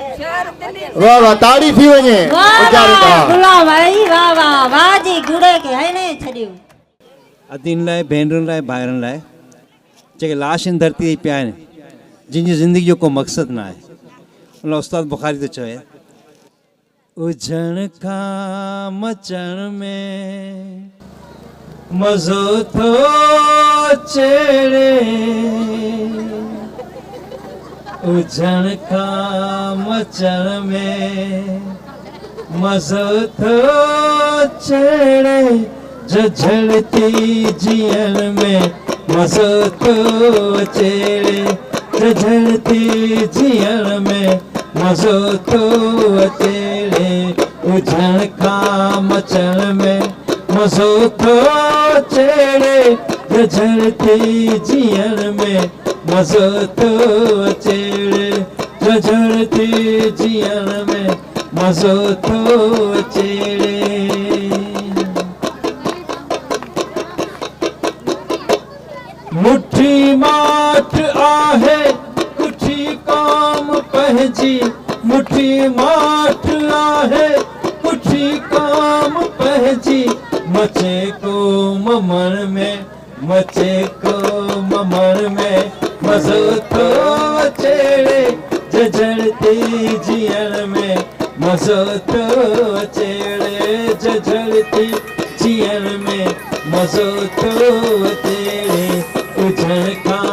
वाह वाह ताड़ी थी वने गुलाम भाई वाह वाह वाह जी गुड़े के है ने छड़ियो अदीन लाइ भेनरुनि लाइ भाइरनि लाइ जेके लाश इन धरती ते पिया आहिनि जिन जी ज़िंदगी जो को मक़सदु न आहे उन उस्ताद बुखारी तो चए उजण खां मचण में मज़ो थो चेड़े उजण खां मचण में मज़ो थो चेड़े झड़ती जियन में मज़ो थो चेड़े झड़ती जियन में मज़ो थो चेड़े उजण खां मचण में मज़ो थो चेड़े झड़ती जियन में मज़ो थो चेड़े झड़ती जियन में मज़ो थो चेड़े मुट्ठी माठ आहे कुठी काम पहजी मुट्ठी माठ आहे कुठी काम पहजी मचे को ममण में मचे को ममण में मज़ो थो चेड़े झड़ती जियन में मज़ो थो चेड़े झड़ती जियन में मज़ो थो चेड़े उजण खां